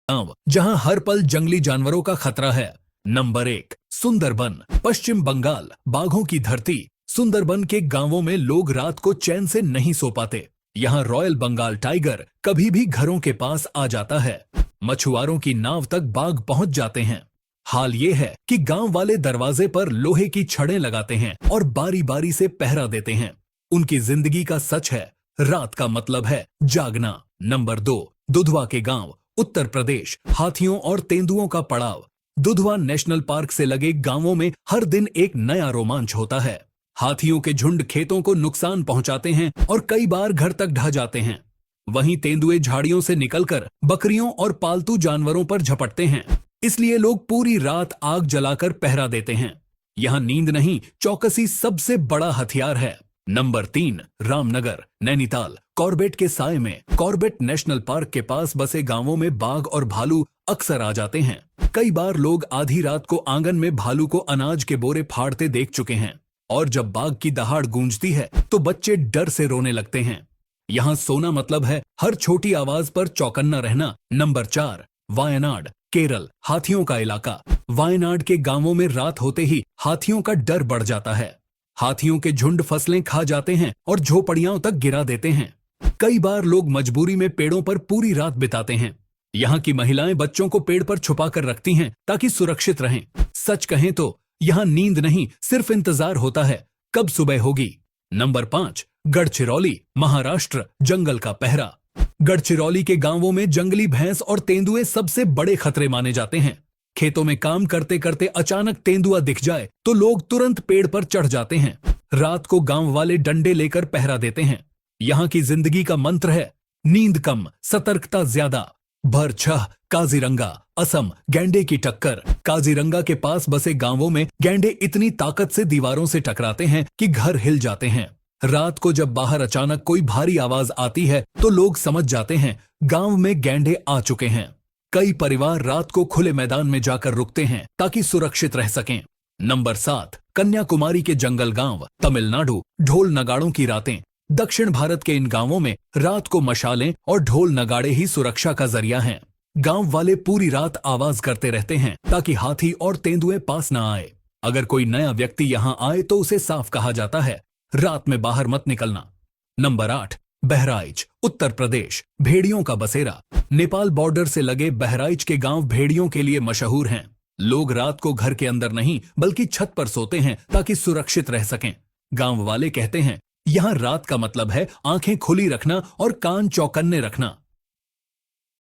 गांव जहां हर पल जंगली जानवरों का खतरा है। नंबर 1, सुंदरबन, पश्चिम बंगाल। बाघों की धरती सुंदरबन के गांवों में लोग रात को चैन से नहीं सो पाते। यहाँ रॉयल बंगाल टाइगर कभी भी घरों के पास आ जाता है। मछुआरों की नाव तक बाघ पहुंच जाते हैं। हाल ये है कि गांव वाले दरवाजे पर लोहे की छड़ें लगाते हैं और बारी बारी से पहरा देते हैं। उनकी जिंदगी का सच है, रात का मतलब है जागना। नंबर 2, दुधवा के गांव, उत्तर प्रदेश। हाथियों और तेंदुओं का पड़ाव। दुधवा नेशनल पार्क से लगे गांवों में हर दिन एक नया रोमांच होता है। हाथियों के झुंड खेतों को नुकसान पहुंचाते हैं और कई बार घर तक ढह जाते हैं। वहीं तेंदुए झाड़ियों से निकलकर बकरियों और पालतू जानवरों पर झपटते हैं। इसलिए लोग पूरी रात आग जलाकर पहरा देते हैं। यहाँ नींद नहीं, चौकसी सबसे बड़ा हथियार है। नंबर 3, रामनगर, नैनीताल। कॉर्बेट के साए में कॉर्बेट नेशनल पार्क के पास बसे गांवों में बाघ और भालू अक्सर आ जाते हैं। कई बार लोग आधी रात को आंगन में भालू को अनाज के बोरे फाड़ते देख चुके हैं। और जब बाघ की दहाड़ गूंजती है तो बच्चे डर से रोने लगते हैं। यहाँ सोना मतलब है हर छोटी आवाज पर चौकन्ना रहना। नंबर 4, वायनाड, केरल। हाथियों का इलाका। वायनाड के गांवों में रात होते ही हाथियों का डर बढ़ जाता है। हाथियों के झुंड फसलें खा जाते हैं और झोपड़ियों तक गिरा देते हैं। कई बार लोग मजबूरी में पेड़ों पर पूरी रात बिताते हैं। यहाँ की महिलाएं बच्चों को पेड़ पर छुपा कर रखती हैं ताकि सुरक्षित रहें। सच कहें तो यहाँ नींद नहीं, सिर्फ इंतजार होता है कब सुबह होगी। नंबर 5, गढ़चिरौली, महाराष्ट्र। जंगल का पहरा। गढ़चिरौली के गांवों में जंगली भैंस और तेंदुए सबसे बड़े खतरे माने जाते हैं। खेतों में काम करते करते अचानक तेंदुआ दिख जाए तो लोग तुरंत पेड़ पर चढ़ जाते हैं। रात को गांव वाले डंडे लेकर पहरा देते हैं। यहाँ की जिंदगी का मंत्र है नींद कम, सतर्कता ज्यादा। भरछह, काजीरंगा, असम। गैंडे की टक्कर। काजीरंगा के पास बसे गांवों में गैंडे इतनी ताकत से दीवारों से टकराते हैं कि घर हिल जाते हैं। रात को जब बाहर अचानक कोई भारी आवाज आती है तो लोग समझ जाते हैं गांव में गैंडे आ चुके हैं। कई परिवार रात को खुले मैदान में जाकर रुकते हैं ताकि सुरक्षित रह सकें। नंबर 7, कन्याकुमारी के जंगल गांव, तमिलनाडु। ढोल नगाड़ों की रातें। दक्षिण भारत के इन गांवों में रात को मशालें और ढोल नगाड़े ही सुरक्षा का जरिया हैं। गांव वाले पूरी रात आवाज करते रहते हैं ताकि हाथी और तेंदुए पास न आए। अगर कोई नया व्यक्ति यहाँ आए तो उसे साफ कहा जाता है रात में बाहर मत निकलना। नंबर 8, बहराइच, उत्तर प्रदेश। भेड़ियों का बसेरा। नेपाल बॉर्डर से लगे बहराइच के गांव भेड़ियों के लिए मशहूर हैं। लोग रात को घर के अंदर नहीं बल्कि छत पर सोते हैं ताकि सुरक्षित रह सकें। गांव वाले कहते हैं यहाँ रात का मतलब है आंखें खुली रखना और कान चौकन्ने रखना।